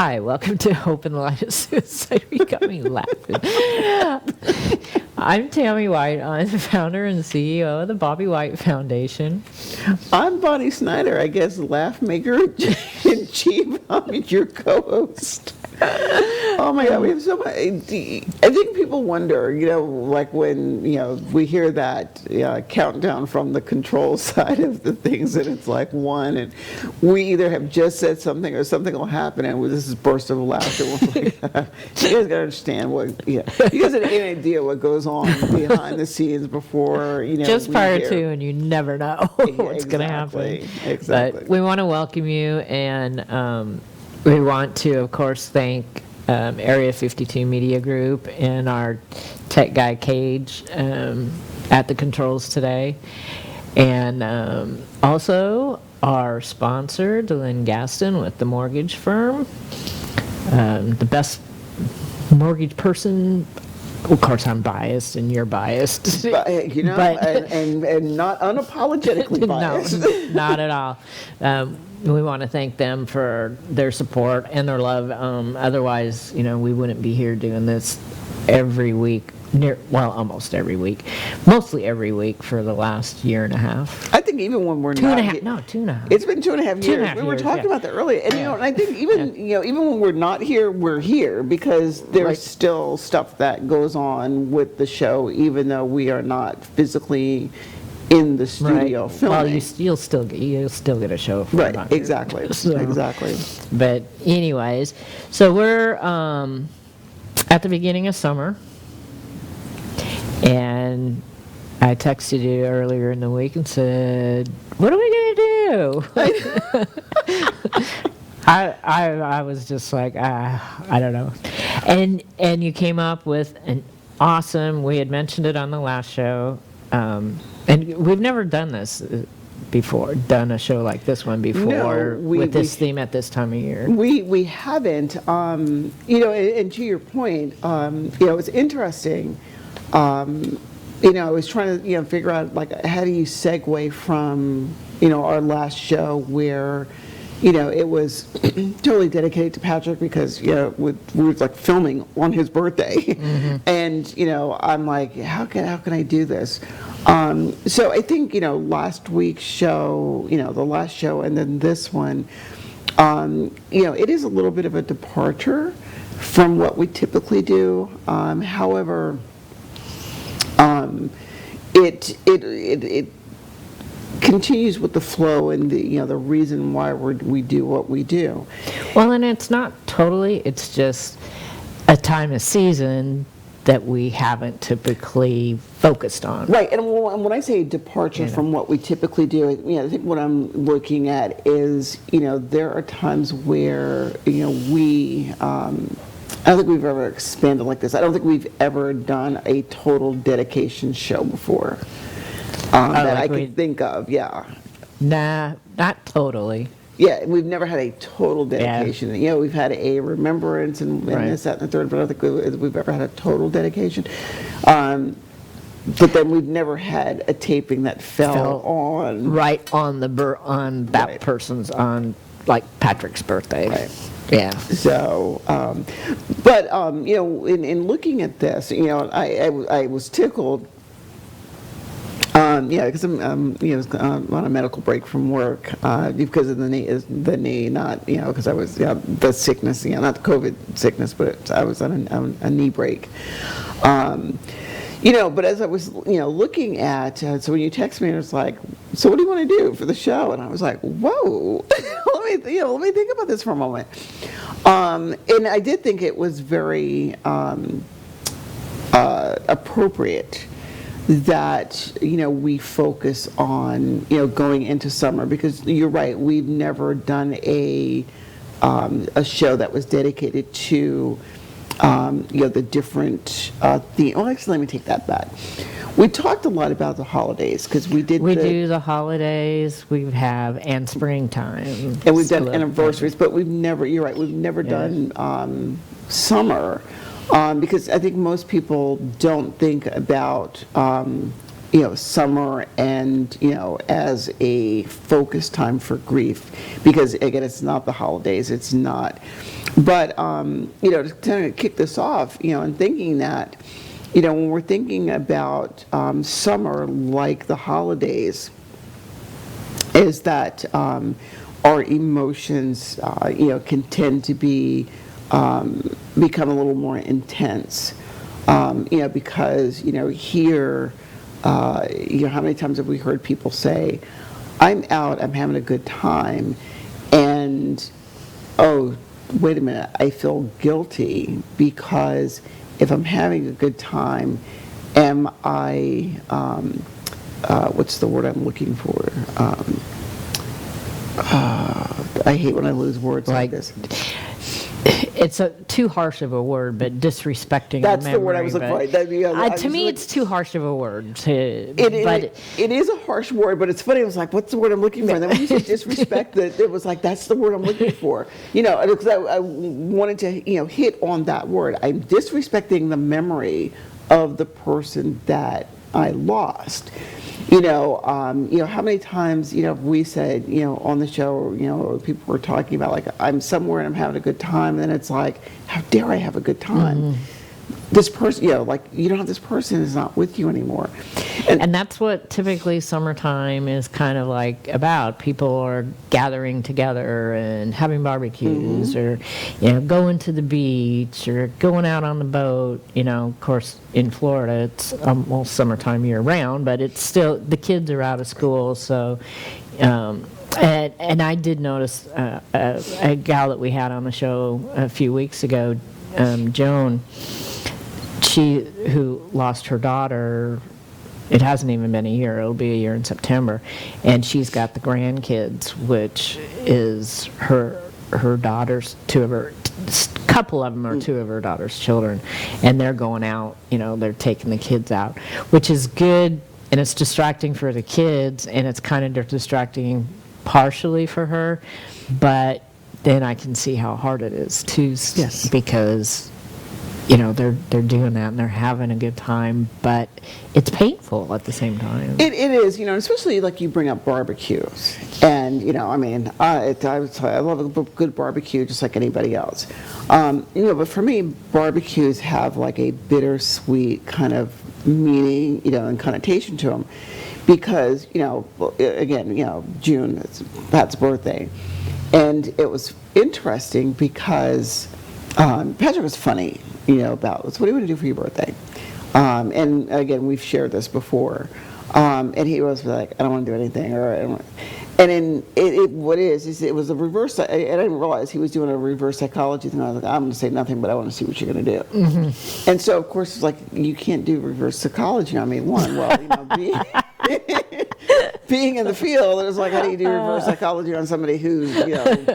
Hi, welcome to Hope in the Light of Suicide. You got me laughing. I'm Tammy White. I'm the founder and CEO of the Bobby White Foundation. I'm Bonnie Snyder, I guess laugh maker in chief. I'm your co-host. Oh my God, we have so much. I think people wonder, like when, we hear that countdown from the control side of the things, and it's like one, and we either have just said something or something will happen, and this is burst of laughter. We're like, you guys gotta understand you guys have any idea what goes on behind the scenes before, Just prior to, and you never know what's going to happen. Exactly. But we want to welcome you, and we want to, of course, thank Area 52 Media Group and our tech guy, Cage, at the controls today. And also our sponsor, DeLynn Gaston with the mortgage firm, the best mortgage person. Of course, I'm biased, and you're biased. But, and not unapologetically biased. No, not at all. We want to thank them for their support and their love. Otherwise, we wouldn't be here doing this every week. Almost every week, mostly every week for the last year and a half. I think even when we're 2.5. It's been 2.5 years. We were talking about that earlier, and and I think even even when we're not here, we're here because there's still stuff that goes on with the show, even though we are not physically in the studio filming. Well, you'll still get a show. Right. Exactly. So, exactly. But anyways, so we're at the beginning of summer. And I texted you earlier in the week and said, "What are we gonna do?" I was just like, I don't know. And you came up with an awesome. We had mentioned it on the last show, and we've never done this before. Done a show like this one before with this theme at this time of year. We haven't. And to your point, it's interesting. I was trying to, figure out, how do you segue from, our last show where, it was totally dedicated to Patrick because, we were filming on his birthday. Mm-hmm. And, I'm like, how can I do this? So I think, last week's show, the last show and then this one, it is a little bit of a departure from what we typically do. However, it continues with the flow and the reason why we do what we do. Well, and it's not totally. It's just a time of season that we haven't typically focused on. Right, and when I say departure from what we typically do, I think what I'm looking at is there are times where we. I don't think we've ever expanded like this. I don't think we've ever done a total dedication show before that I can think of. Yeah. Nah, not totally. Yeah, we've never had a total dedication. Yeah. We've had a remembrance and this, that, and the third, but I don't think we've ever had a total dedication. But then we've never had a taping that fell on that person's like Patrick's birthday. Right. Yeah. So, in looking at this, I was tickled. Because I'm on a medical break from work because of the knee, not because I was the sickness, not the COVID sickness, but I was on a knee break. But as I was, looking at, so when you text me, it was like, so what do you want to do for the show? And I was like, whoa, let me think about this for a moment. And I did think it was very appropriate that, we focus on, going into summer, because you're right, we've never done a show that was dedicated to the different theme. Well, actually, let me take that back. We talked a lot about the holidays because we do the holidays. We have and springtime, and we've done anniversaries, but we've never. You're right. We've never done summer because I think most people don't think about summer and, as a focus time for grief, because again, it's not the holidays, it's not. But, to kind of kick this off, and thinking that, when we're thinking about summer like the holidays, is that our emotions, can tend to become a little more intense, because, here, how many times have we heard people say, I'm out, I'm having a good time, and, oh, wait a minute, I feel guilty because if I'm having a good time, am I, what's the word I'm looking for? I hate when I lose words like this. It's too harsh of a word, but disrespecting. That's the memory, the word I was looking for. To me, it's too harsh of a word. It is a harsh word, but it's funny. I was like, "What's the word I'm looking for?" And then when you said disrespect, it was like, "That's the word I'm looking for." Because I wanted to, hit on that word. I'm disrespecting the memory of the person that I lost. How many times, we said, on the show, or people were talking about, like, I'm somewhere and I'm having a good time, and then it's like, how dare I have a good time? Mm-hmm. This person, you don't have this person is not with you anymore. And that's what typically summertime is kind of like about. People are gathering together and having barbecues, mm-hmm. or, going to the beach or going out on the boat. Of course, in Florida, it's almost summertime year round, but it's still, the kids are out of school, so, and I did notice a gal that we had on the show a few weeks ago, Joan, who lost her daughter, it hasn't even been a year, it'll be a year in September, and she's got the grandkids, which is her daughter's, couple of them are two of her daughter's children, and they're going out, they're taking the kids out, which is good, and it's distracting for the kids, and it's kind of distracting partially for her, but then I can see how hard it is too, yes. Because they're doing that and they're having a good time, but it's painful at the same time. It is, especially like you bring up barbecues, and I love a good barbecue just like anybody else, but for me, barbecues have like a bittersweet kind of meaning, and connotation to them, because again, June, it's Pat's birthday, and it was interesting because Patrick was funny. About what do you want to do for your birthday? And again, we've shared this before. And he was like, I don't want to do anything. What it is it was a reverse, and I didn't realize he was doing a reverse psychology thing. I was like, I'm going to say nothing, but I want to see what you're going to do. Mm-hmm. And so, of course, it's like, you can't do reverse psychology on me. Being in the field, it was like, how do you do reverse psychology on somebody whose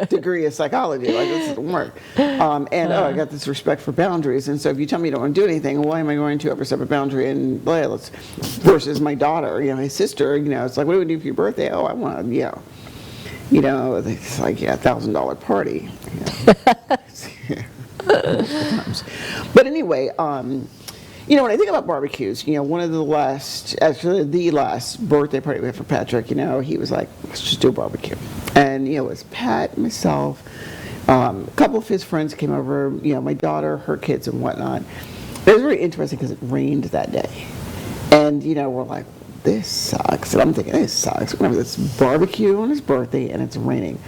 degree is psychology? Like, this doesn't work. I got this respect for boundaries, and so if you tell me you don't want to do anything, why am I going to ever set a boundary? And versus my daughter, his sister, it's like, what do we do for your birthday? Oh, I want to, it's like, $1,000 party. But anyway, when I think about barbecues, one of the last birthday party we had for Patrick, he was like, let's just do a barbecue. And, it was Pat, myself, a couple of his friends came over, my daughter, her kids and whatnot. It was very interesting because it rained that day. And, we're like, this sucks. And I'm thinking, this sucks. We're going to have this barbecue on his birthday and it's raining.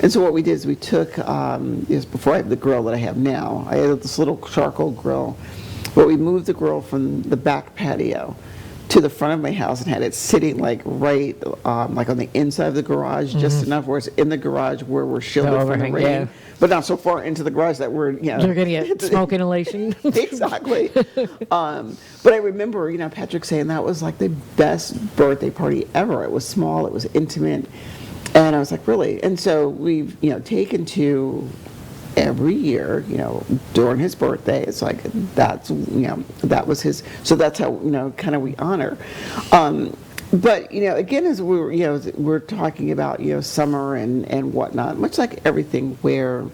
And so what we did is we took, before I had the grill that I have now, I had this little charcoal grill. But we moved the grill from the back patio to the front of my house and had it sitting like right, like on the inside of the garage, mm-hmm. just enough where it's in the garage where we're shielded from the rain, but not so far into the garage that we're, you're going to get smoke inhalation. Exactly. But I remember, Patrick saying that was like the best birthday party ever. It was small, it was intimate, and I was like, really? And so we've, taken to every year, during his birthday, it's like that was his. So that's how kind of we honor. But again, as we're talking about summer and whatnot, much like everything where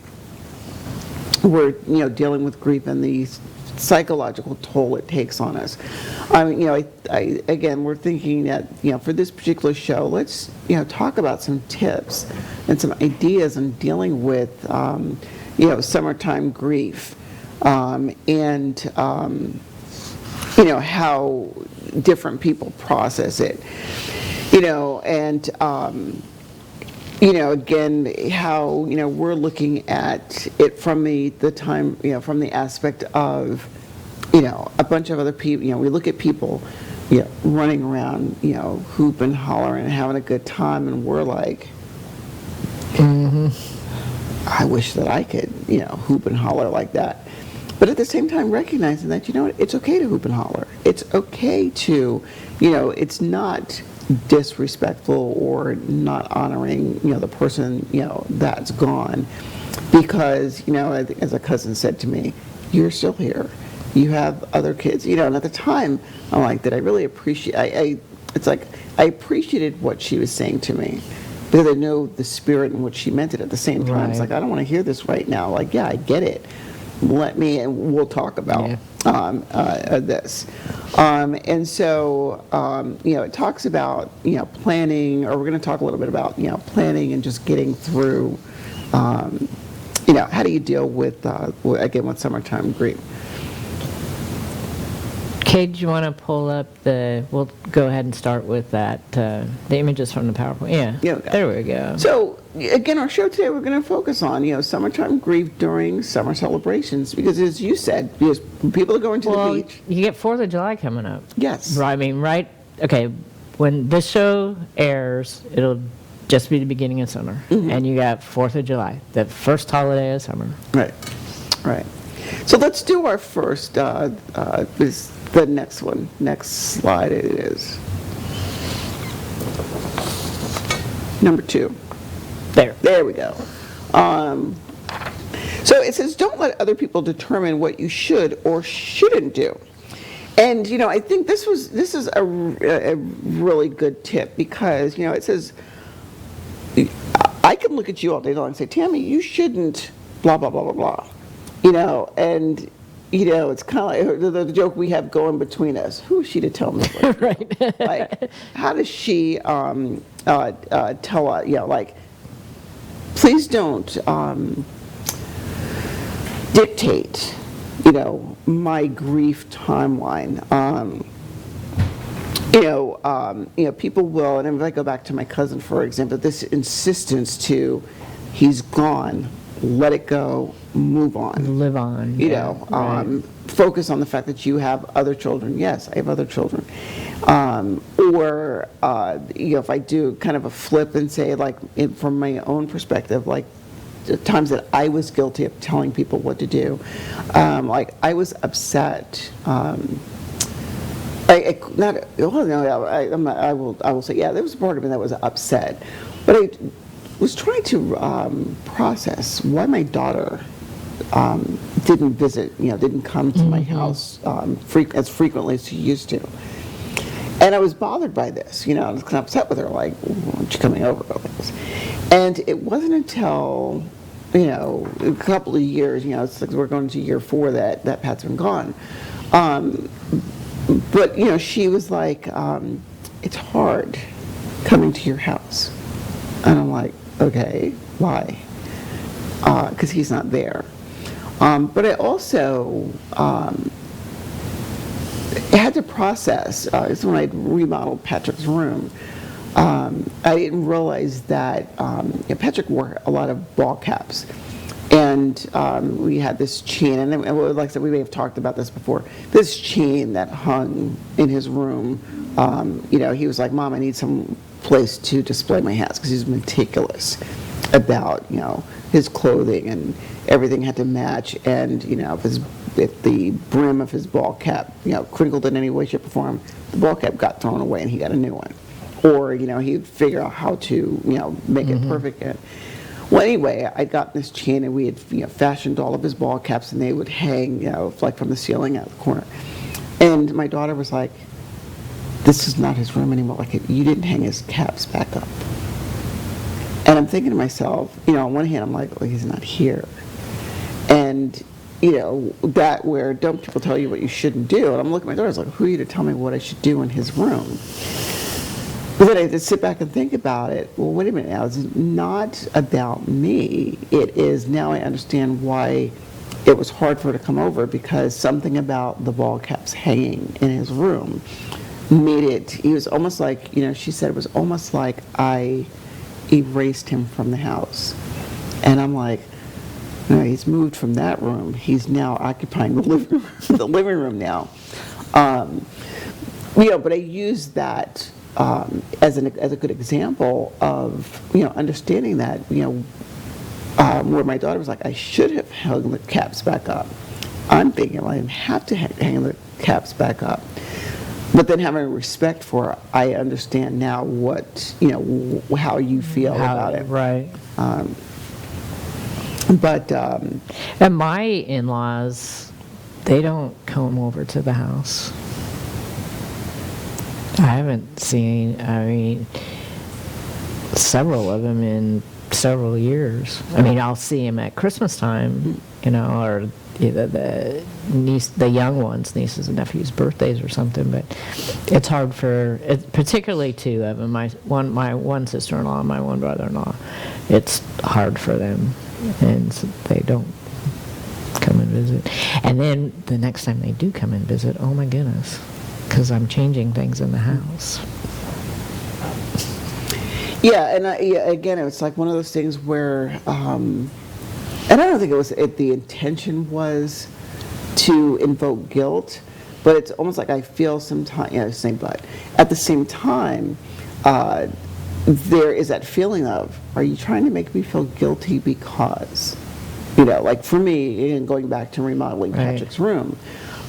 we're dealing with grief in these psychological toll it takes on us. I mean, again, we're thinking that, for this particular show, let's, talk about some tips and some ideas on dealing with, summertime grief, and, how different people process it, and, again, how, we're looking at it from the time, from the aspect of, a bunch of other people, we look at people, running around, hoop and hollering and having a good time, and we're like, I wish that I could, hoop and holler like that. But at the same time, recognizing that, it's okay to hoop and holler. It's okay to, it's not disrespectful or not honoring, the person, that's gone. Because, as a cousin said to me, you're still here. You have other kids, and at the time, I'm like, did I really appreciate, it's like, I appreciated what she was saying to me, because I know the spirit in which she meant it. At the same time, Right. It's like, I don't want to hear this right now. Like, yeah, I get it. And we'll talk about this. And so, it talks about, planning, or we're going to talk a little bit about, planning and just getting through, how do you deal with, again, with summertime grief. Kate, do you want to pull up we'll go ahead and start with that, the images from the PowerPoint. Yeah, there we go. So, again, our show today, we're going to focus on, summertime grief during summer celebrations, because as you said, because people are going to the beach. You get 4th of July coming up. Yes. Right, okay, when this show airs, it'll just be the beginning of summer. And you got 4th of July, the first holiday of summer. Right. So let's do our first, the next one. Next slide it is. Number 2. There we go. So it says, don't let other people determine what you should or shouldn't do. And, I think this is a really good tip, because, it says, I can look at you all day long and say, Tammy, you shouldn't blah, blah, blah, blah, blah. And, it's kind of like the joke we have going between us. Who is she to tell me? Right. Like, how does she tell us, like, please don't dictate, my grief timeline. People will, and if I go back to my cousin, for example, this insistence to, he's gone, let it go, move on. Live on. Right. Focus on the fact that you have other children. Yes, I have other children. Or if I do kind of a flip and say, like, from my own perspective, like, the times that I was guilty of telling people what to do, like, I was upset. I will say, yeah, there was a part of me that was upset, but I was trying to process why my daughter didn't visit, didn't come to my house as frequently as she used to. And I was bothered by this, I was kind of upset with her, like, why aren't you coming over? And it wasn't until, a couple of years, it's like we're going to year 4 that Pat's been gone. But, she was like, it's hard coming to your house. And I'm like, okay, why? Because he's not there. But I also had to process, it's when I remodeled Patrick's room, I didn't realize that Patrick wore a lot of ball caps. And we had this chain, and like I said, we may have talked about this before, this chain that hung in his room. He was like, Mom, I need some place to display my hats, because he's meticulous about, his clothing, and everything had to match. And, if the brim of his ball cap, crinkled in any way, shape, or form, the ball cap got thrown away and he got a new one. Or, he'd figure out how to, make it perfect again. Well, anyway, I'd gotten this chain, and we had, fashioned all of his ball caps, and they would hang, like from the ceiling out the corner. And my daughter was like, this is not his room anymore. Like, you didn't hang his caps back up. And I'm thinking to myself, on one hand, I'm like, well, he's not here. And that where don't people tell you what you shouldn't do? And I'm looking at my daughter, I was like, who are you to tell me what I should do in his room? But then I had to sit back and think about it. Well, wait a minute now. It's not about me. It is, now I understand why it was hard for her to come over, because something about the ball caps hanging in his room made it, he was almost like, she said it was almost like I erased him from the house. And I'm like, no, he's moved from that room. He's now occupying the living room now. But I used that as a good example of understanding that where my daughter was like, I should have hung the caps back up. I'm thinking, well, I didn't have to hang the caps back up. But then having respect for it, I understand now what how you feel about it. Right. And my in-laws, they don't come over to the house. I haven't seen, several of them in several years. I'll see them at Christmas time, or either the young ones, nieces and nephews' birthdays or something. But it's hard particularly two of them. My one sister-in-law and my one brother-in-law. It's hard for them, and so they don't come and visit. And then the next time they do come and visit, oh my goodness, because I'm changing things in the house. Yeah, and again, it's like one of those things where, and I don't think the intention was to invoke guilt, but it's almost like I feel sometimes, but at the same time, there is that feeling of, are you trying to make me feel guilty because, like for me, and going back to remodeling Patrick's room,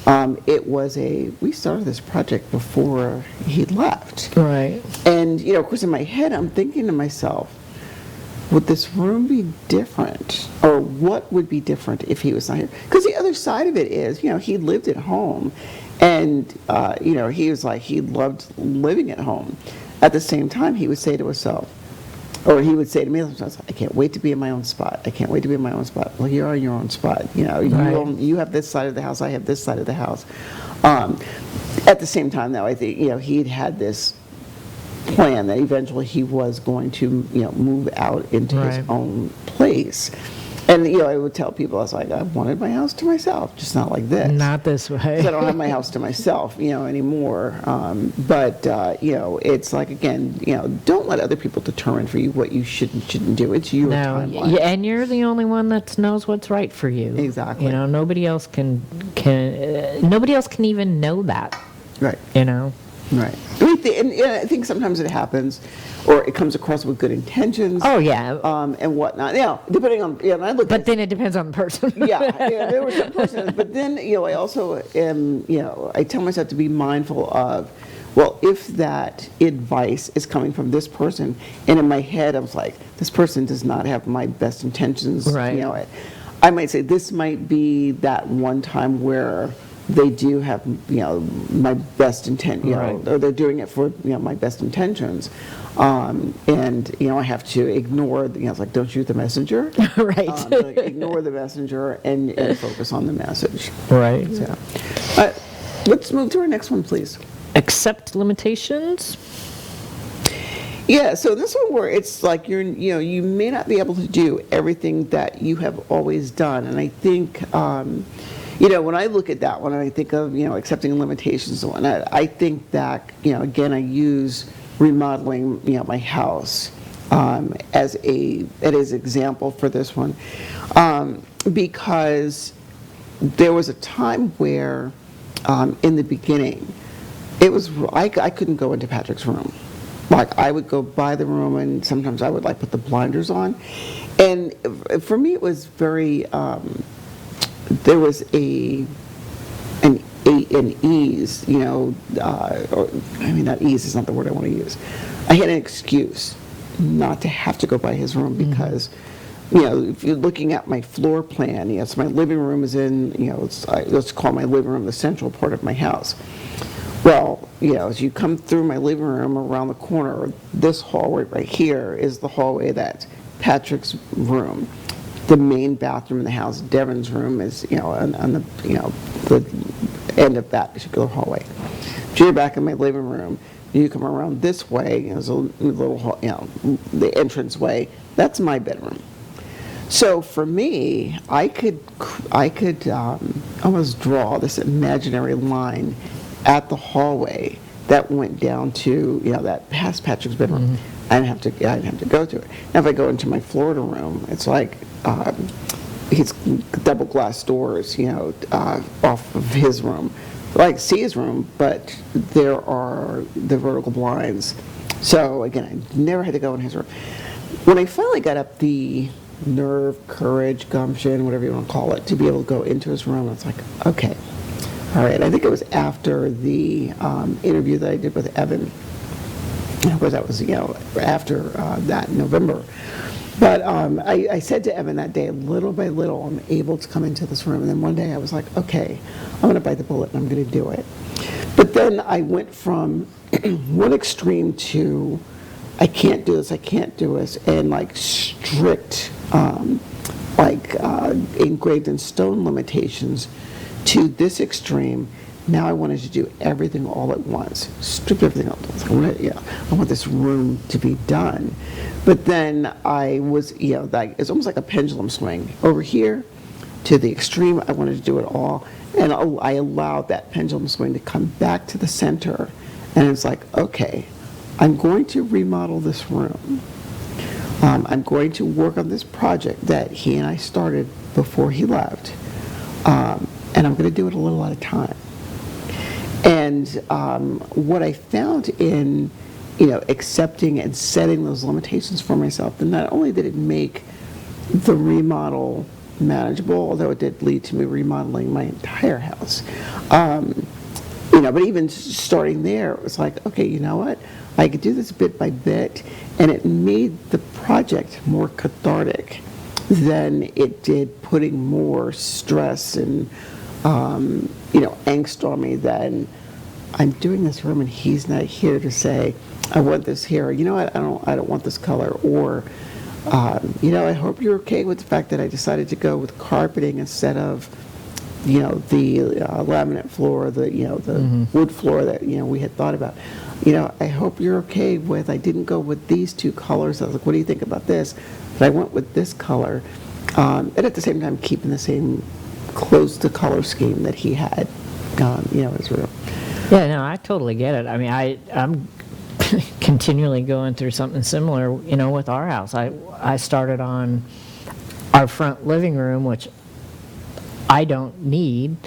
we started this project before he left. Right. And, of course, in my head, I'm thinking to myself, would this room be different? Or what would be different if he was not here? Because the other side of it is, he lived at home. And, he was like, he loved living at home. At the same time, he would say to himself, or he would say to me, I can't wait to be in my own spot. I can't wait to be in my own spot. Well, you're in your own spot. Right. You have this side of the house, I have this side of the house. At the same time, though, I think, he'd had this plan that eventually he was going to, move out into his own place. And, I would tell people, I was like, I wanted my house to myself, just not like this. Not this way. 'Cause I don't have my house to myself, anymore. But it's like, again, don't let other people determine for you what you shouldn't do. It's your timeline. Yeah, and you're the only one that knows what's right for you. Exactly. Nobody else can even know that. Right. Right. I think sometimes it happens, or it comes across with good intentions. Oh yeah. And whatnot. Depending on. And I look. But then it depends on the person. yeah. There were some persons, but then I also am. I tell myself to be mindful of, well, if that advice is coming from this person, and in my head I was like, this person does not have my best intentions. Right. I might say this might be that one time where they do have, my best intent, Right. or they're doing it for, my best intentions. And, I have to ignore, it's like, don't shoot the messenger. Right. Like, ignore the messenger and focus on the message. Right. So, let's move to our next one, please. Accept limitations. Yeah, so this one where it's like you may not be able to do everything that you have always done. And I think, when I look at that one and I think of, accepting limitations and whatnot, I think back, again, I use remodeling, my house as an example for this one, because there was a time where, in the beginning, I couldn't go into Patrick's room. Like, I would go by the room, and sometimes I would put the blinders on, and for me it was very. There was an ease, not ease is not the word I want to use. I had an excuse not to have to go by his room because, if you're looking at my floor plan, so my living room is in, let's call my living room the central part of my house. Well, as you come through my living room around the corner, this hallway right here is the hallway that's Patrick's room. the main bathroom in the house. Devon's room is, on the, the end of that particular hallway. So you're back in my living room. You come around this way, there's a little, the entrance way. That's my bedroom. So for me, I could almost draw this imaginary line at the hallway that went down to, that past Patrick's bedroom. I didn't have to go to it. Now if I go into my Florida room, it's like he's double glass doors, off of his room. I see his room, but there are the vertical blinds. So again, I never had to go in his room. When I finally got up the nerve, courage, gumption, whatever you want to call it, to be able to go into his room, it's like, okay, all right. I think it was after the interview that I did with Evan. Of course, that was, after that November. But I said to Evan that day, little by little, I'm able to come into this room. And then one day I was like, okay, I'm going to bite the bullet and I'm going to do it. But then I went from one extreme to, I can't do this, and like strict, engraved in stone limitations, to this extreme. Now I wanted to do everything all at once, strip everything up. I want this room to be done. But then I was, it's almost like a pendulum swing. Over here to the extreme, I wanted to do it all. And I allowed that pendulum swing to come back to the center. And it's like, okay, I'm going to remodel this room. I'm going to work on this project that he and I started before he left. And I'm going to do it a little at a time. And what I found in, accepting and setting those limitations for myself, then not only did it make the remodel manageable, although it did lead to me remodeling my entire house. But even starting there, it was like, okay, you know what? I could do this bit by bit, and it made the project more cathartic than it did putting more stress and angst on me. Than I'm doing this room and he's not here to say, I want this here. Or, I don't want this color. Or, I hope you're okay with the fact that I decided to go with carpeting instead of, the laminate floor, the wood floor that, we had thought about. I hope you're okay with, I didn't go with these two colors. I was like, what do you think about this? But I went with this color. And at the same time, keeping the same close to color scheme that he had, his room. Yeah, no, I totally get it. I mean, I'm continually going through something similar, with our house. I started on our front living room, which I don't need,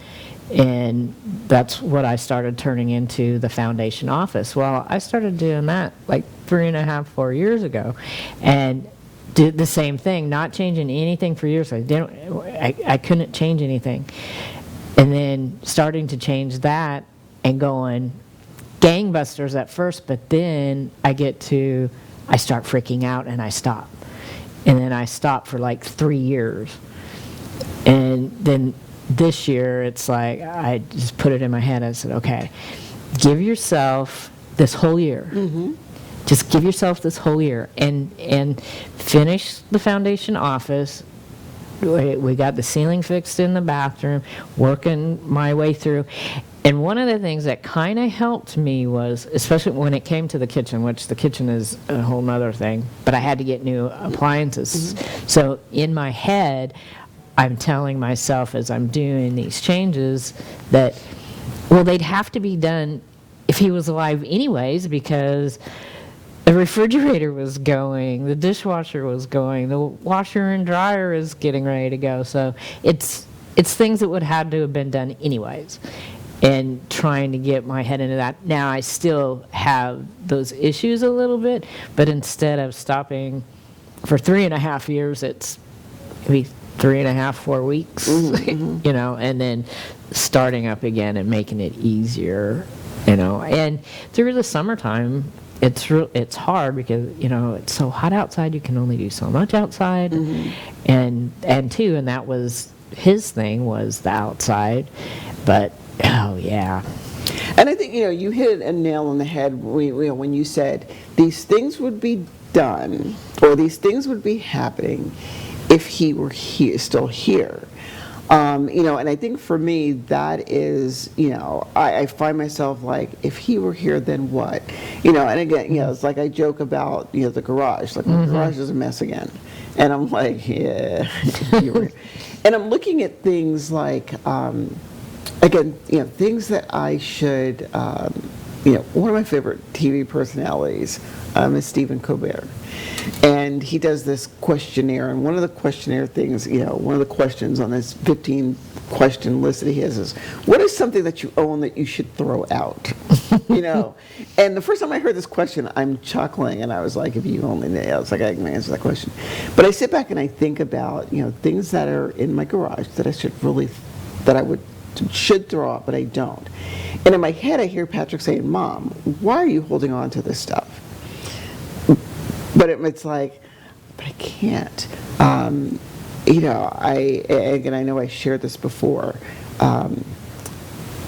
and that's what I started turning into the foundation office. Well, I started doing that like 3.5, 4 years ago, and did the same thing, not changing anything for years. I couldn't change anything. And then starting to change that and going gangbusters at first, but then I start freaking out and I stop. And then I stop for like 3 years. And then this year, it's like, I just put it in my head. I said, okay, give yourself this whole year. Just give yourself this whole year and finish the foundation office. We got the ceiling fixed in the bathroom, working my way through. And one of the things that kind of helped me was, especially when it came to the kitchen, which the kitchen is a whole nother thing, but I had to get new appliances. So in my head, I'm telling myself as I'm doing these changes that, well, they'd have to be done if he was alive anyways, because the refrigerator was going, the dishwasher was going, the washer and dryer is getting ready to go. So it's things that would have to have been done anyways. And trying to get my head into that. Now I still have those issues a little bit, but instead of stopping for 3.5 years, it's maybe 3.5, 4 weeks, and then starting up again and making it easier, And through the summertime, it's hard because it's so hot outside. You can only do so much outside, and that was his thing, was the outside, but. Oh, yeah. And I think, you hit a nail on the head when you said these things would be done or these things would be happening if he were still here. And I think for me, that is, I find myself like, if he were here, then what? And again, it's like I joke about, the garage. Like, my garage is a mess again. And I'm like, yeah. You were. And I'm looking at things like, again, things that I should, one of my favorite TV personalities is Stephen Colbert. And he does this questionnaire, and one of the questionnaire things, one of the questions on this 15-question list that he has is, what is something that you own that you should throw out? And the first time I heard this question, I'm chuckling, and I was like, if you only knew, I was like, I can answer that question. But I sit back and I think about, things that are in my garage that I should throw out, but I don't. And in my head, I hear Patrick saying, Mom, why are you holding on to this stuff? But it's like, but I can't. I know I shared this before. I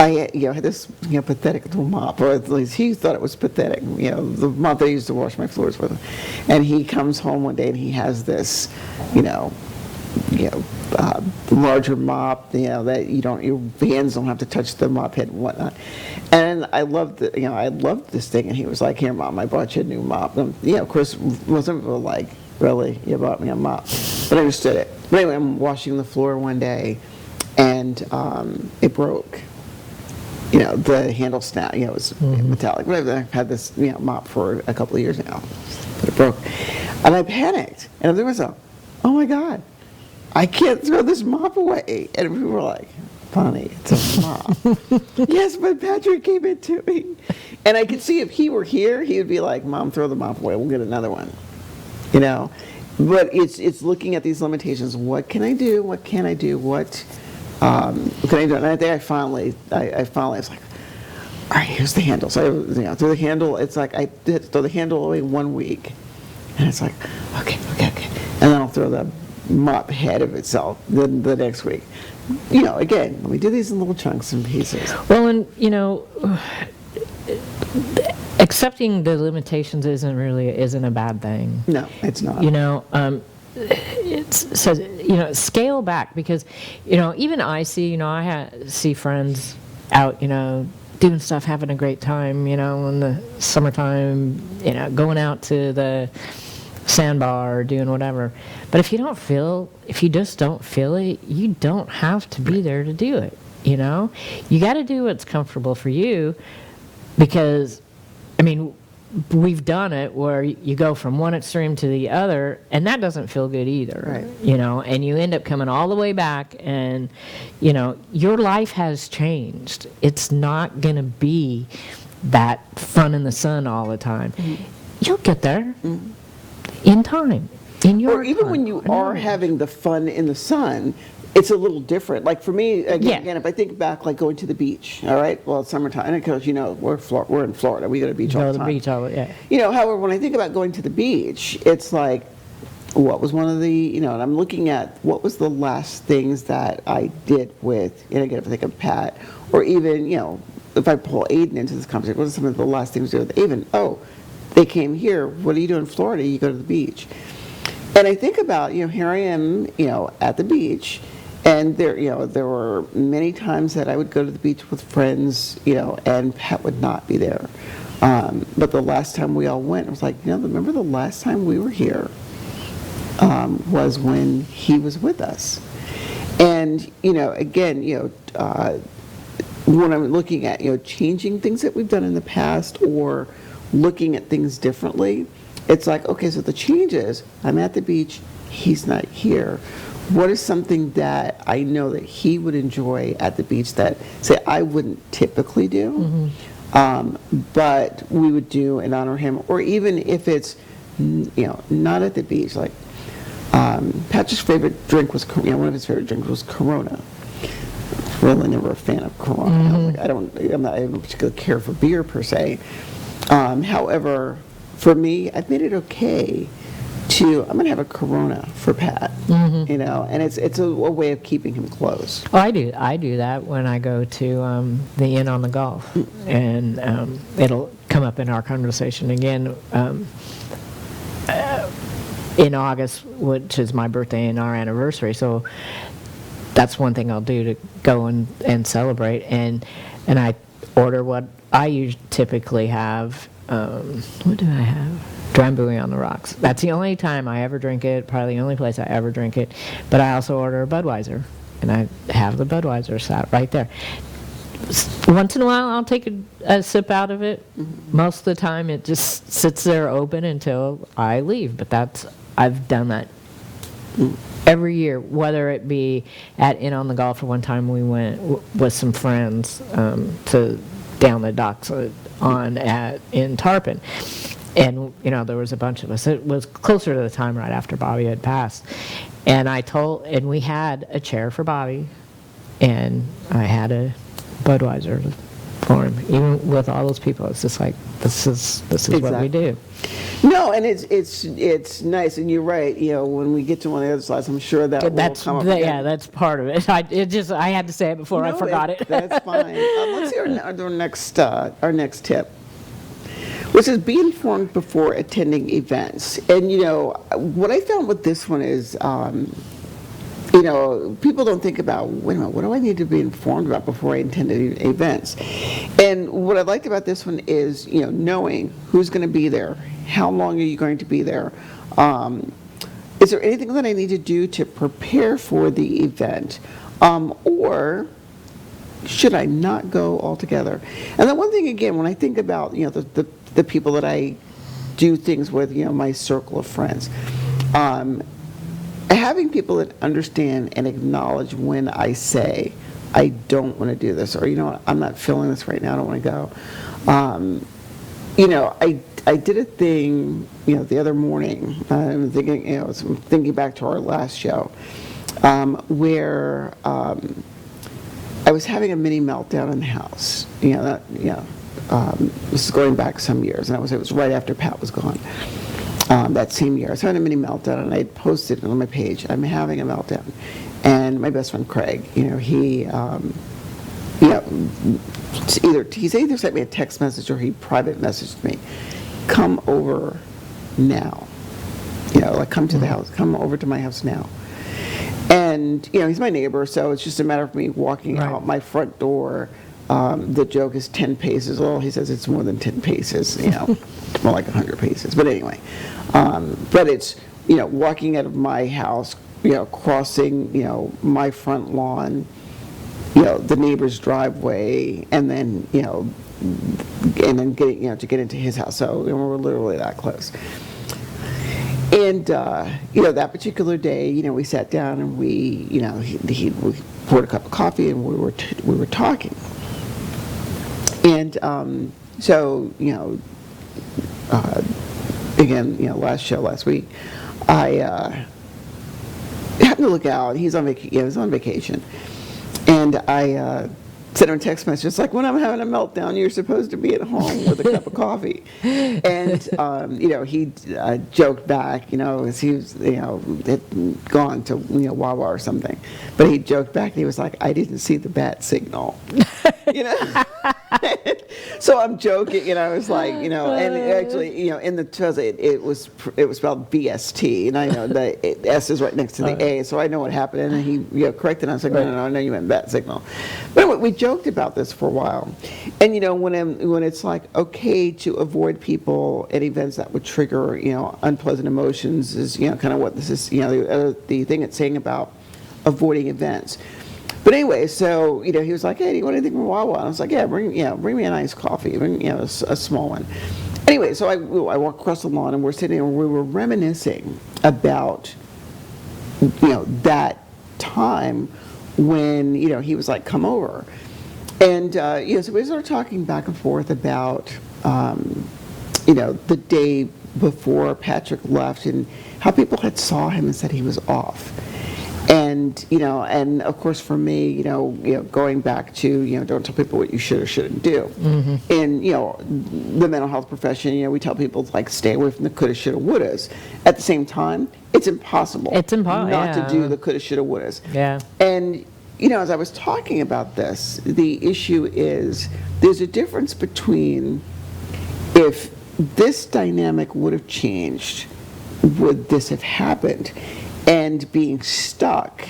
had this pathetic little mop, or at least he thought it was pathetic. The mop that I used to wash my floors with, and he comes home one day and he has this, larger mop, that your hands don't have to touch the mop head and whatnot. And I loved this thing. And he was like, "Here, Mom, I bought you a new mop." And, of course, most of them were like, "Really, you bought me a mop?" But I understood it. But anyway, I'm washing the floor one day, and it broke. The handle snapped. It was metallic. But I've had this mop for a couple of years now, but it broke, and I panicked. And there was oh my God, I can't throw this mop away. And people were like, Bonnie, it's a mop. Yes, but Patrick gave it to me. And I could see if he were here, he would be like, Mom, throw the mop away. We'll get another one. But it's looking at these limitations. What can I do? What can I do? What can I do? And I think I finally was like, all right, here's the handle. So I threw the handle. It's like I did throw the handle away 1 week. And it's like, okay. And then I'll throw the mop head of itself the next week. Again, we do these in little chunks and pieces. Well, and accepting the limitations isn't a bad thing. No, it's not. It's so scale back, because even I see friends out doing stuff, having a great time in the summertime, going out to the sandbar or doing whatever. But if you just don't feel it, you don't have to be there to do it. You got to do what's comfortable for you, because we've done it where you go from one extreme to the other, and that doesn't feel good either. Right. And you end up coming all the way back, and your life has changed. It's not going to be that fun in the sun all the time. Mm-hmm. You'll get there in time, in your or even time. when you are having the fun in the sun, it's a little different. Like for me, again, if I think back, like going to the beach, all right? Well, it's summertime, and because, we're in Florida. We go to the beach all the time. Beach yeah. However, when I think about going to the beach, it's like, what was one of the, and I'm looking at what was the last things that I did with, and again, if I think of Pat, or even, if I pull Aiden into this conversation, what are some of the last things I did with Aiden? Oh, they came here. What do you do in Florida? You go to the beach. And I think about, here I am, at the beach. And there were many times that I would go to the beach with friends, and Pat would not be there. But the last time we all went, it was like, remember the last time we were here was when he was with us. And, again, when I'm looking at, changing things that we've done in the past or looking at things differently, it's like, okay, so the change is I'm at the beach, he's not here. What is something that I know that he would enjoy at the beach that, say, I wouldn't typically do, but we would do and honor him? Or even if it's, not at the beach, like Patrick's favorite drink was, one of his favorite drinks was Corona. Really never a fan of Corona. I don't particularly care for beer per se. However, for me, I've made it okay I'm going to have a Corona for Pat, and it's a way of keeping him close. Oh, I do that when I go to the Inn on the Gulf, and in August, which is my birthday and our anniversary. So that's one thing I'll do to go and celebrate. And I order what I typically have. What do I have? Drambuie on the rocks. That's the only time I ever drink it, probably the only place I ever drink it. But I also order a Budweiser, and I have the Budweiser sat right there. Once in a while, I'll take a sip out of it. Most of the time, it just sits there open until I leave. But I've done that every year, whether it be at In on the Golf, or one time we went with some friends to down the docks in Tarpon. And, there was a bunch of us. It was closer to the time right after Bobby had passed. And we had a chair for Bobby, and I had a Budweiser for him. Even with all those people, it's just like, this is exactly what we do. No, and it's nice, and you're right. When we get to one of the other slides, I'm sure that will come up again. Yeah, that's part of it. I had to say it before I forgot it. That's fine. Let's see our next tip, which is be informed before attending events. And what I found with this one is, people don't think about, wait a minute, what do I need to be informed about before I attend events? And what I liked about this one is, knowing who's going to be there, how long are you going to be there, is there anything that I need to do to prepare for the event, or should I not go altogether? And then one thing, again, when I think about, the people that I do things with, my circle of friends, having people that understand and acknowledge when I say, I don't want to do this, or, I'm not feeling this right now, I don't want to go. I did a thing, the other morning, I'm thinking back to our last show, where I was having a mini meltdown in the house. This is going back some years, and it was right after Pat was gone. That same year, I was having a mini meltdown, and I had posted on my page, I'm having a meltdown. And my best friend Craig, he either sent me a text message or he private messaged me, come over now. Come to the house, come over to my house now. And, he's my neighbor, so it's just a matter of me walking out my front door. The joke is 10 paces. Well, he says it's more than 10 paces, it's more like 100 paces. But anyway, but it's, walking out of my house, crossing, my front lawn, the neighbor's driveway, and then, getting, to get into his house. So we're literally that close. And, that particular day, we sat down and we poured a cup of coffee and we were talking. And so, again, last week, I happened to look out. He was on vacation. And I sent him a text message. It's like, when I'm having a meltdown, you're supposed to be at home with a cup of coffee. And, he joked back, as he was, had gone to, Wawa or something. But he joked back and he was like, I didn't see the bat signal. So I'm joking, I was like, and actually, in the translate, it was spelled BST, and I know the S is right next to the A, so I know what happened, and he corrected, and I was like, no, you meant bat signal. But anyway, we joked about this for a while, and when it's like okay to avoid people at events that would trigger, unpleasant emotions is, kind of what this is, the thing it's saying about avoiding events. But anyway, so, he was like, hey, do you want anything from Wawa? And I was like, yeah, bring me a nice coffee, a small one. Anyway, so I walked across the lawn and we're sitting and we were reminiscing about, that time when, he was like, come over. And, so we started talking back and forth about, the day before Patrick left and how people had saw him and said he was off. And, and of course for me, going back to, don't tell people what you should or shouldn't do. Mm-hmm. In, the mental health profession, we tell people like stay away from the coulda, shoulda, wouldas. At the same time, it's impossible not to do the coulda, shoulda, wouldas. Yeah. And, as I was talking about this, the issue is there's a difference between if this dynamic would have changed would this have happened? And being stuck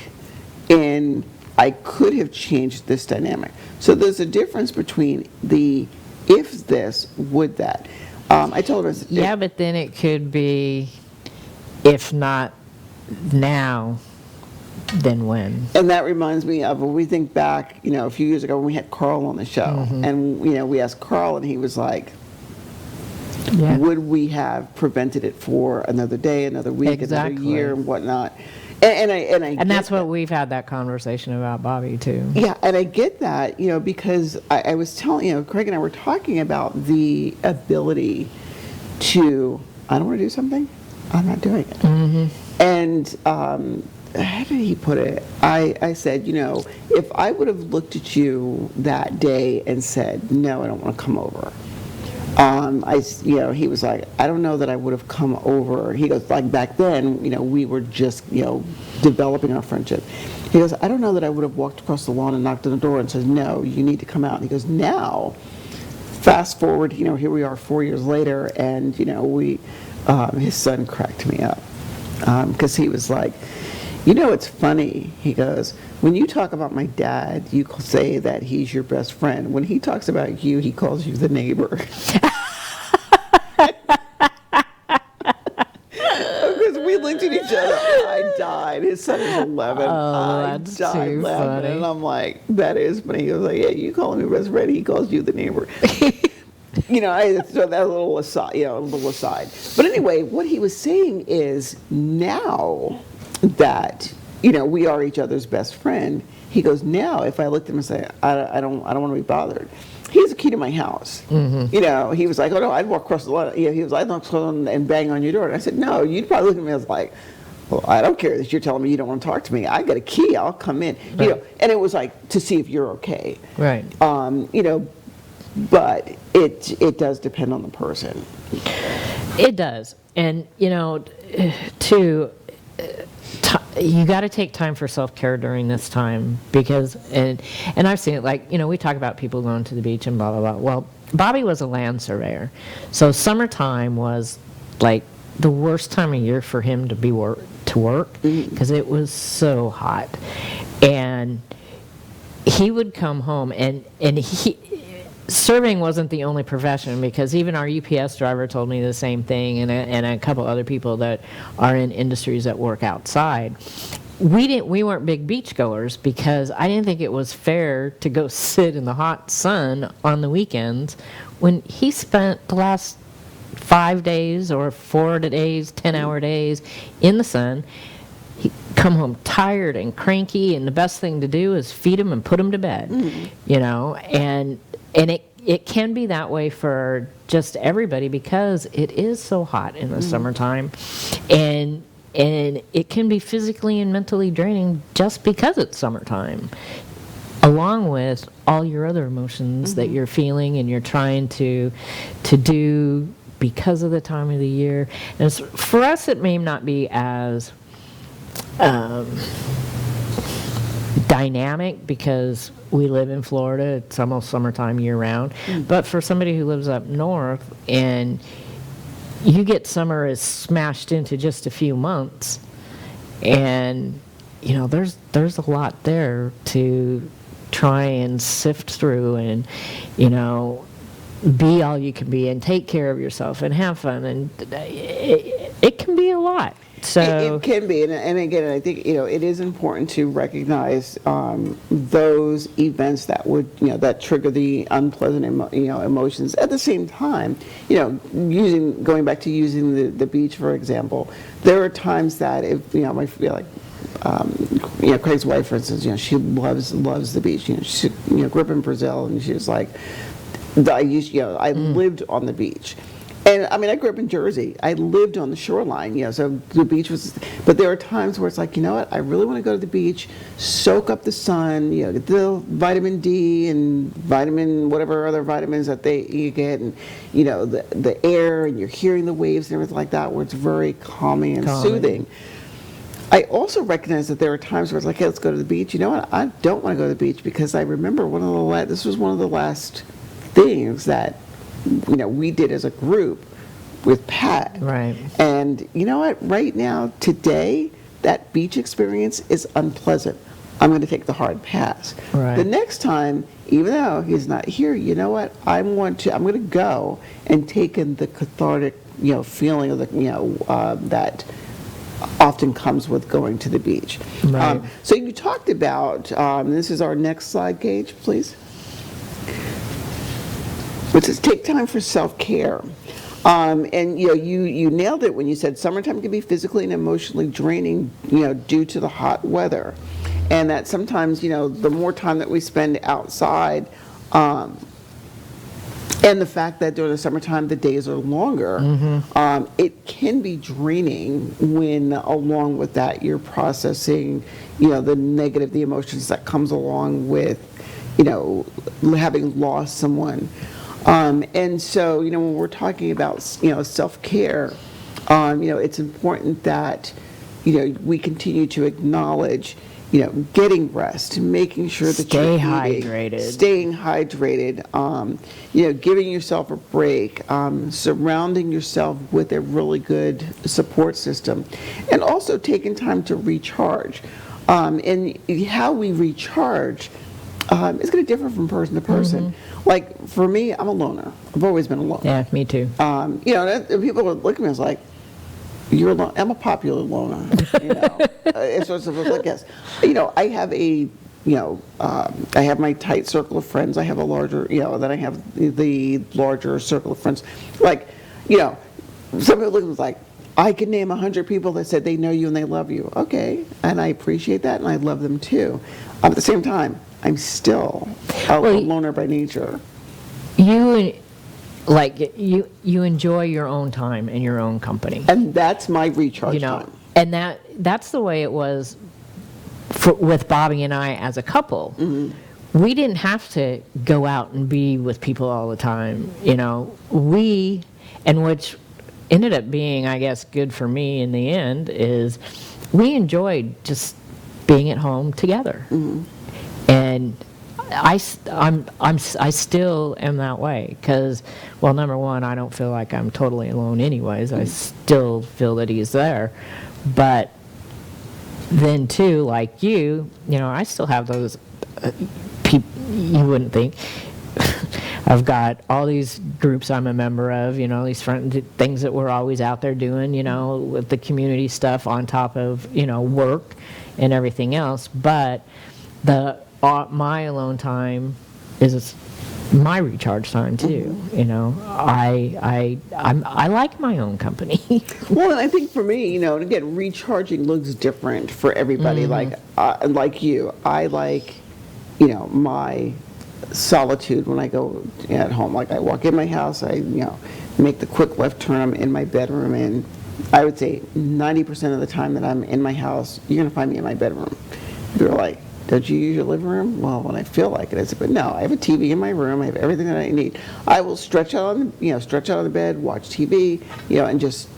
in, I could have changed this dynamic. So there's a difference between the if this, would that. I told her, Yeah, but then it could be, if not now, then when? and that reminds me of when we think back, a few years ago when we had Carl on the show, and we asked Carl, and he was like, Yeah. would we have prevented it for another day, another week, another Exactly. year, and whatnot? And that's what we've had that conversation about Bobby too. Yeah, and I get that, because I was telling, Craig and I were talking about the ability to, I don't want to do something, I'm not doing it. And how did he put it? I said, if I would have looked at you that day and said, no, I don't want to come over. He was like, I don't know that I would have come over. He goes, like back then, we were just, developing our friendship. He goes, I don't know that I would have walked across the lawn and knocked on the door and said, no, you need to come out. And he goes, now, fast forward, here we are 4 years later, and, his son cracked me up. Because he was like, it's funny. He goes, when you talk about my dad, you say that he's your best friend. When he talks about you, he calls you the neighbor. Because we looked at each other. I died. His son is 11. I that's died too laughing. funny. And I'm like, that is funny. He was like, yeah, you call him your best friend. He calls you the neighbor. So that little aside, But anyway, what he was saying is now that, we are each other's best friend, he goes, now if I look at him and say, I don't want to be bothered. He has a key to my house. He was like, oh no, I'd walk across the lawn. He was like, I'd knock on and bang on your door. And I said, no, you'd probably look at me as like, well, I don't care that you're telling me you don't want to talk to me. I got a key, I'll come in. Right. And it was like to see if you're okay. Right. But it does depend on the person. It does. And, too, you got to take time for self-care during this time because, and I've seen it, like, we talk about people going to the beach and blah, blah, blah. Well, Bobby was a land surveyor. So summertime was like the worst time of year for him to work because it was so hot. And he would come home and surveying wasn't the only profession because even our UPS driver told me the same thing and a couple other people that are in industries that work outside. We weren't big beach goers because I didn't think it was fair to go sit in the hot sun on the weekends when he spent the last 5 days or 4 days, 10-hour days in the sun. He'd come home tired and cranky, and the best thing to do is feed him and put him to bed, and it can be that way for just everybody because it is so hot in the summertime, and it can be physically and mentally draining just because it's summertime, along with all your other emotions that you're feeling and you're trying to do because of the time of the year. And for us, it may not be as dynamic because we live in Florida. It's almost summertime year round. But for somebody who lives up north and you get summer is smashed into just a few months, and there's a lot there to try and sift through and be all you can be and take care of yourself and have fun, and it can be a lot. So it can be, and again, I think it is important to recognize those events that would that trigger the unpleasant emotions. At the same time, going back to using the beach for example, there are times that if Craig's wife, for instance, she loves the beach. She grew up in Brazil, and she was like, I lived on the beach. And I mean, I grew up in Jersey. I lived on the shoreline, so the beach was, but there are times where it's like, you know what, I really want to go to the beach, soak up the sun, get the vitamin D and whatever other vitamins that you get, and, the air, and you're hearing the waves and everything like that, where it's very calming and soothing. I also recognize that there are times where it's like, hey, let's go to the beach. You know what, I don't want to go to the beach because I remember this was one of the last things that we did as a group with Pat. Right. And you know what? Right now, today, that beach experience is unpleasant. I'm going to take the hard pass. Right. The next time, even though he's not here, you know what? I'm going to go and take in the cathartic, feeling of that often comes with going to the beach. Right. So you talked about, this is our next slide, Gage, please. Which is take time for self-care. And you nailed it when you said summertime can be physically and emotionally draining, due to the hot weather. And that sometimes, the more time that we spend outside, and the fact that during the summertime the days are longer, it can be draining when, along with that, you're processing, the emotions that comes along with, having lost someone. And so, when we're talking about, self-care, it's important that, we continue to acknowledge, getting rest, making sure that you're eating, staying hydrated, giving yourself a break, surrounding yourself with a really good support system, and also taking time to recharge. And how we recharge is going to differ from person to person. Like, for me, I'm a loner. I've always been a loner. Yeah, me too. People would look at me and like, you're alone. I'm a popular loner. It's sort of like, yes. I have I have my tight circle of friends. I have a larger, then I have the larger circle of friends. Like, some people look at me like, I can name 100 people that said they know you and they love you. Okay, and I appreciate that, and I love them too. At the same time, I'm still a loner by nature. You enjoy your own time and your own company, and that's my recharge time. And that's the way it was with Bobby and I as a couple. We didn't have to go out and be with people all the time. Which ended up being, I guess, good for me in the end, is we enjoyed just being at home together. And I still am that way because, well, number one, I don't feel like I'm totally alone anyways. I still feel that he's there. But then too, like you, I still have those people you wouldn't think. I've got all these groups I'm a member of, these things that we're always out there doing, with the community stuff on top of, work and everything else. But my alone time is my recharge time too. I like my own company. Well, and I think for me, again, recharging looks different for everybody. Like you, I like, my solitude when I go at home. Like, I walk in my house, I make the quick left turn, I'm in my bedroom, and I would say 90% of the time that I'm in my house, you're going to find me in my bedroom. You're like, don't you use your living room? Well, when I feel like it, I said, but no, I have a TV in my room. I have everything that I need. I will stretch out on the bed, watch TV, and just,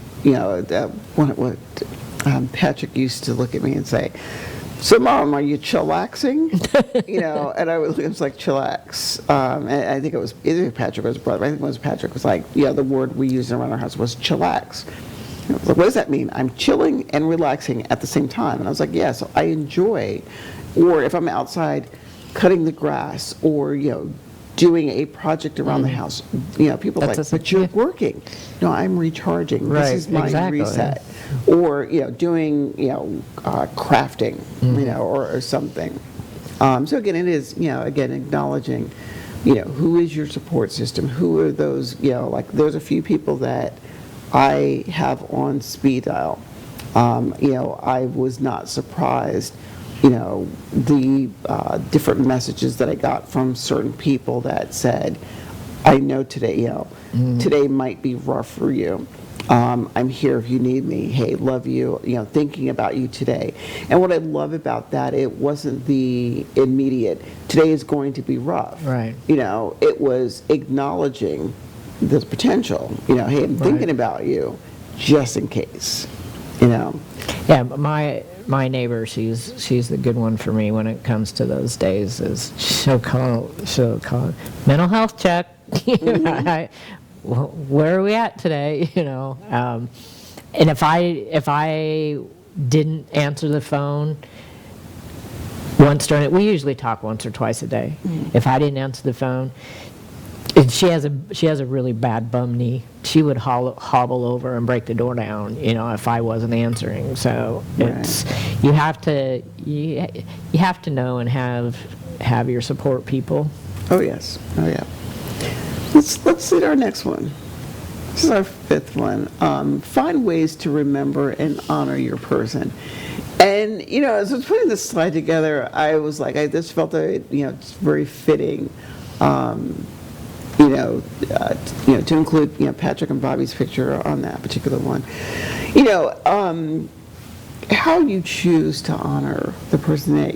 Patrick used to look at me and say, so, Mom, are you chillaxing? And I was like, chillax. And I think it was either Patrick or his brother. I think it was Patrick. Was like, the word we used around our house was chillax. I was like, what does that mean? I'm chilling and relaxing at the same time. And I was like, yeah, so I enjoy, or if I'm outside cutting the grass or, doing a project around the house, people are like, but you're working. No, I'm recharging. Right, this is my reset. Or, doing, crafting, or something. So again, it is, acknowledging, who is your support system? Who are those, there's a few people that I have on speed dial. I was not surprised, the different messages that I got from certain people that said, I know today, today might be rough for you. I'm here if you need me. Hey, love you, thinking about you today. And what I love about that, it wasn't the immediate, today is going to be rough. Right. It was acknowledging the potential. Hey, I'm thinking about you just in case. Yeah, but my neighbor, she's the good one for me when it comes to those days. Is she'll call mental health check. where are we at today? And if I didn't answer the phone once during it, we usually talk once or twice a day. If I didn't answer the phone, and she has a really bad bum knee, she would hobble over and break the door down, if I wasn't answering. So it's you have to know and have your support people. Oh yes. Oh yeah. Let's see our next one. This is our fifth one. Find ways to remember and honor your person. And as I was putting this slide together, I was like, I just felt that it's very fitting. To include Patrick and Bobby's picture on that particular one. How you choose to honor the person that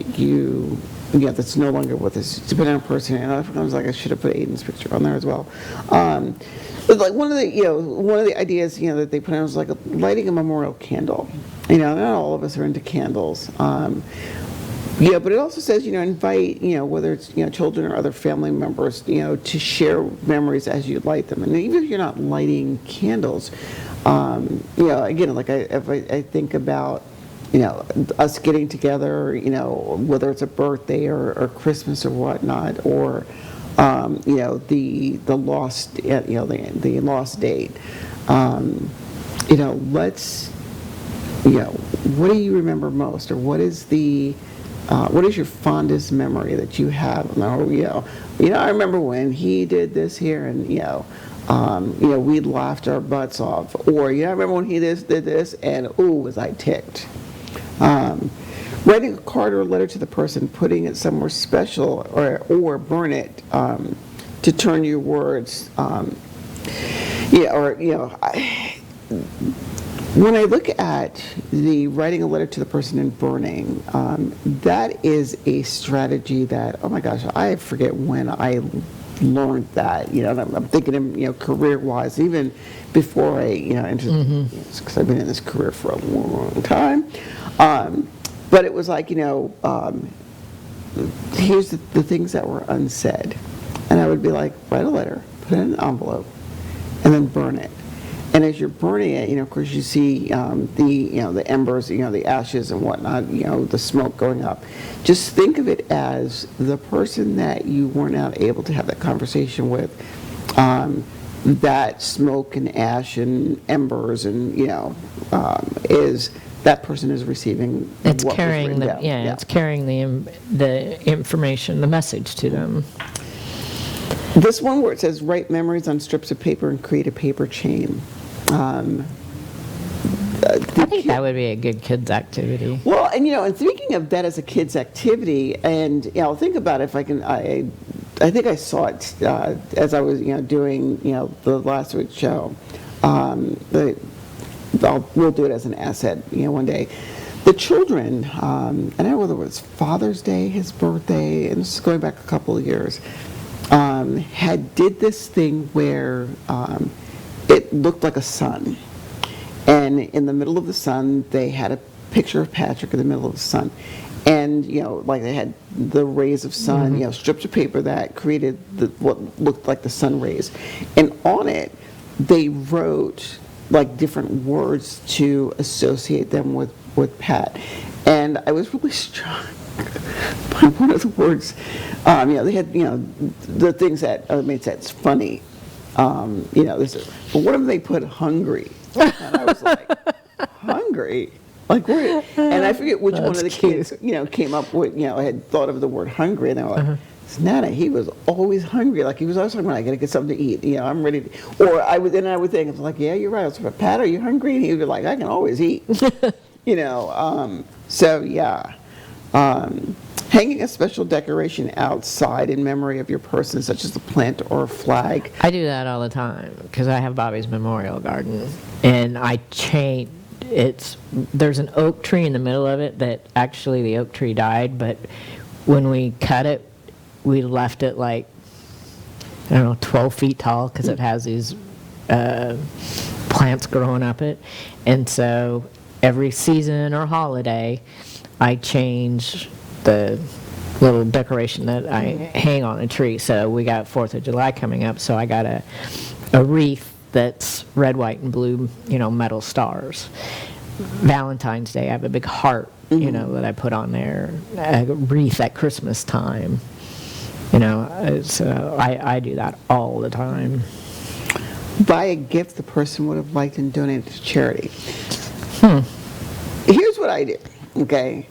that's no longer with us, depending on person. And I was like, I should have put Aiden's picture on there as well. But like one of the ideas that they put on was like lighting a memorial candle. Not all of us are into candles. But it also says, invite, whether it's, children or other family members, to share memories as you light them. And even if you're not lighting candles, again, like if I think about, us getting together, whether it's a birthday or Christmas or whatnot, or, the lost, the lost date, let's, what do you remember most, or what is your fondest memory that you have? I remember when he did this here, and we laughed our butts off. Or I remember when he did this, and was I ticked? Writing a card or a letter to the person, putting it somewhere special, or burn it to turn your words. When I look at the writing a letter to the person and burning, that is a strategy that, oh my gosh, I forget when I learned that. I'm thinking, career-wise, even before I, entered, because I've been in this career for a long time. But it was like, here's the things that were unsaid, and I would be like, write a letter, put it in an envelope, and then burn it. And as you're burning it, of course, you see the embers, the ashes and whatnot, the smoke going up. Just think of it as the person that you weren't able to have that conversation with. That smoke and ash and embers and is that person is receiving. It's what carrying was written the down. it's carrying the information, the message to them. This one where it says write memories on strips of paper and create a paper chain. I think that would be a good kids activity. Well, and thinking of that as a kids activity, and think about it, if I can, I think I saw it as I was doing the last week's show. We'll do it as an asset one day. The children, I don't know whether it was Father's Day, his birthday, and this is going back a couple of years, did this thing where it looked like a sun. And in the middle of the sun, they had a picture of Patrick in the middle of the sun. And, like they had the rays of sun, strips of paper that created what looked like the sun rays. And on it, they wrote like different words to associate them with Pat. And I was really struck by one of the words. They had, the things that made sense, funny. But one of them they put hungry. And I was like, hungry? Like, where? And I forget which one of the kids, came up with, had thought of the word hungry. And they were like, Nana, he was always hungry. Like, he was always talking about, I got to get something to eat. I'm ready to, or I would think, I was like, yeah, you're right. I was like, Pat, are you hungry? And he would be like, I can always eat. So yeah. Hanging a special decoration outside in memory of your person, such as a plant or a flag. I do that all the time because I have Bobby's memorial garden, and I change. There's an oak tree in the middle of it that actually the oak tree died, but when we cut it, we left it like 12 feet tall because it has these plants growing up it, and so every season or holiday, I change the little decoration that I hang on a tree. So we got 4th of July coming up, so I got a a wreath that's red, white, and blue, metal stars. Valentine's Day, I have a big heart, that I put on there. A wreath at Christmas time. So I do that all the time. Buy a gift the person would have liked and donate it to charity. Here's what I do, okay?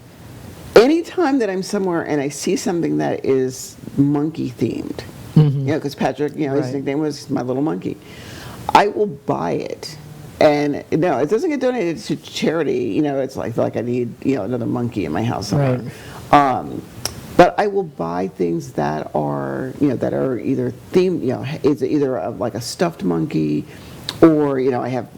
Anytime that I'm somewhere and I see something that is monkey themed, because Patrick, his nickname was my little monkey, I will buy it. And no, it doesn't get donated to charity. It's like I need another monkey in my house somewhere. Right. But I will buy things that are that are either themed. It's either like a stuffed monkey, or I have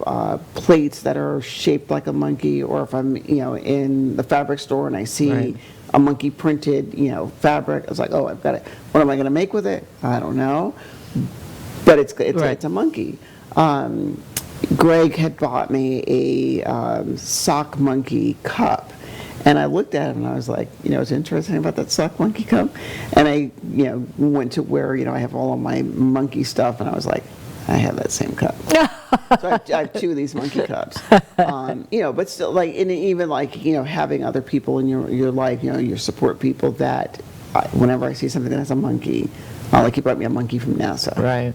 plates that are shaped like a monkey. Or if I'm in the fabric store and I see a monkey printed fabric, I was like, oh, I've got it. What am I going to make with it? I don't know. But it's a monkey. Greg had bought me a sock monkey cup, and I looked at him and I was like, what's interesting about that sock monkey cup? And I, went to where I have all of my monkey stuff, and I was like, I have that same cup. So I have two of these monkey cups. But still, and even having other people in your life, your support people that whenever I see something that has a monkey, like he brought me a monkey from NASA. Right.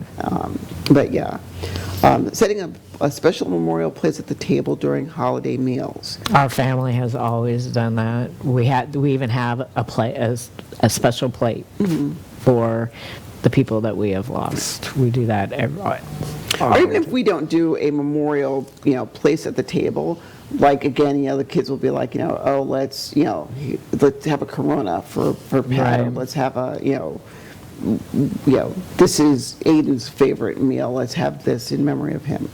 But yeah. Setting up a special memorial place at the table during holiday meals. Our family has always done that. We even have a special plate for the people that we have lost. We do that or even if we don't do a memorial, place at the table, again, the kids will be like, oh, let's have a Corona for Pat. Right. Or let's have a, this is Aiden's favorite meal. Let's have this in memory of him.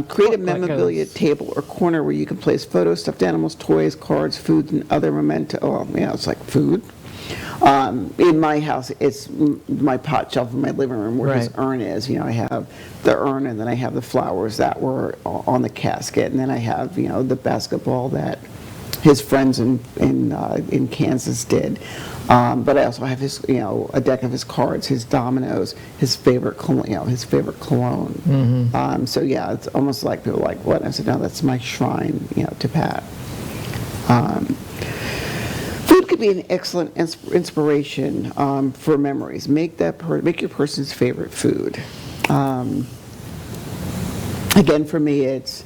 Create a memorabilia table or corner where you can place photos, stuffed animals, toys, cards, food, and other memento. Oh, it's like food. In my house, it's my pot shelf in my living room where his urn is. I have the urn, and then I have the flowers that were on the casket, and then I have the basketball that his friends in Kansas did. But I also have his, a deck of his cards, his dominoes, his favorite cologne. So yeah, it's almost like people are like, what? And I said, no, that's my shrine, to Pat. Food could be an excellent inspiration for memories. Make your person's favorite food. Again, for me, it's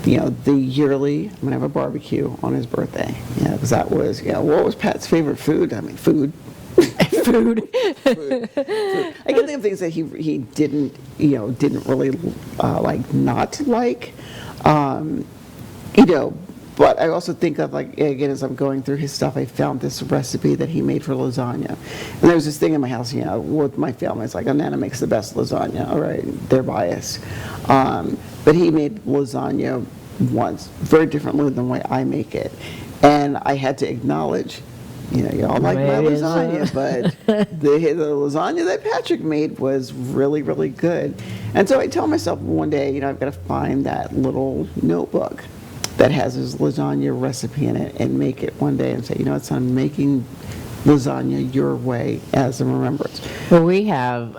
the yearly, I'm going to have a barbecue on his birthday. Because that was, what was Pat's favorite food? I mean, food. Food. I can think of things that he didn't really not like. But I also think of, again, as I'm going through his stuff, I found this recipe that he made for lasagna. And there was this thing in my house, with my family. It's like, oh, Nana makes the best lasagna. All right, they're biased. But he made lasagna once, very differently than the way I make it. And I had to acknowledge, y'all like my lasagna, but the lasagna that Patrick made was really, really good. And so I tell myself one day, I've got to find that little notebook that has his lasagna recipe in it and make it one day and say, I'm making lasagna your way as a remembrance. Well, we have,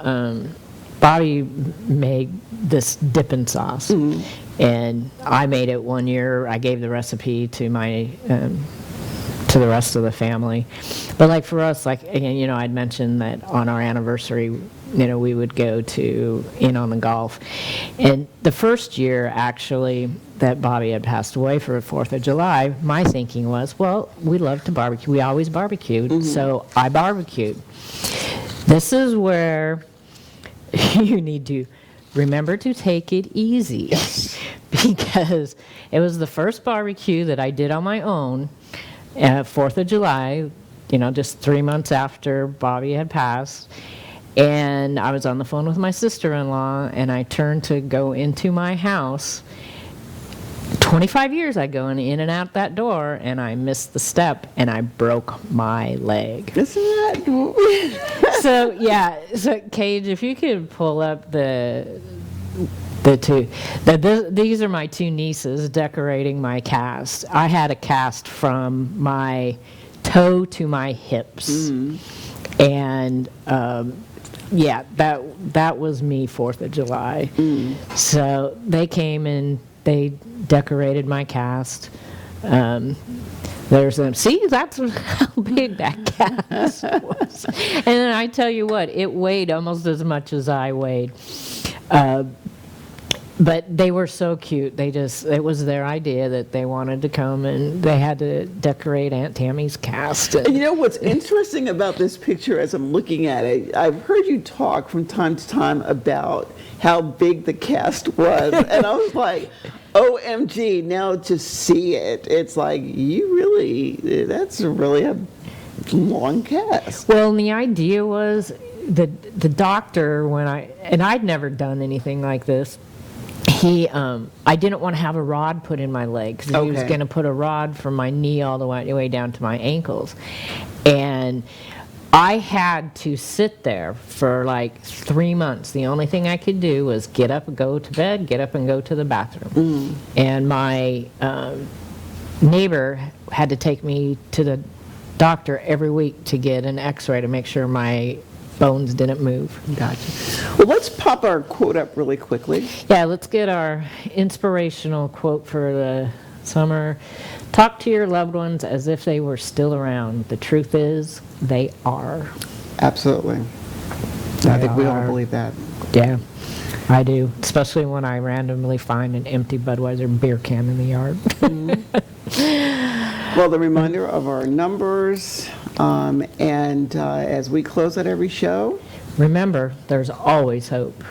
Bobby made this dipping sauce, and I made it one year. I gave the recipe to my to the rest of the family. But for us, again, I'd mentioned that on our anniversary, we would go in on the Gulf. And the first year, actually, that Bobby had passed away for the 4th of July, my thinking was, well, we love to barbecue. We always barbecued, so I barbecued. This is where you need to remember to take it easy. Yes. Because it was the first barbecue that I did on my own, 4th of July, just 3 months after Bobby had passed. And I was on the phone with my sister-in-law, and I turned to go into my house. 25 years I go in and out that door, and I missed the step, and I broke my leg. Isn't that? So Cage, if you could pull up the two. These are my two nieces decorating my cast. I had a cast from my toe to my hips. And yeah, that was me, 4th of July. So they came and they decorated my cast. There's them. See, that's how big that cast was. And then I tell you what, it weighed almost as much as I weighed. But they were so cute. It was their idea that they wanted to come and they had to decorate Aunt Tammy's cast. And you know what's interesting about this picture as I'm looking at it, I've heard you talk from time to time about how big the cast was. And I was like, OMG, now to see it, it's like, that's really a long cast. Well, and the idea was the doctor, and I'd never done anything like this. I didn't want to have a rod put in my leg because he was going to put a rod from my knee all the way down to my ankles. And I had to sit there for like 3 months. The only thing I could do was get up and go to bed, get up and go to the bathroom. And my neighbor had to take me to the doctor every week to get an x-ray to make sure my bones didn't move. Gotcha. Well, let's pop our quote up really quickly. Yeah, let's get our inspirational quote for the summer. Talk to your loved ones as if they were still around. The truth is, they are. Absolutely. I think we all believe that. Yeah, I do. Especially when I randomly find an empty Budweiser beer can in the yard. Well, the reminder of our numbers, and as we close out every show, remember, there's always hope.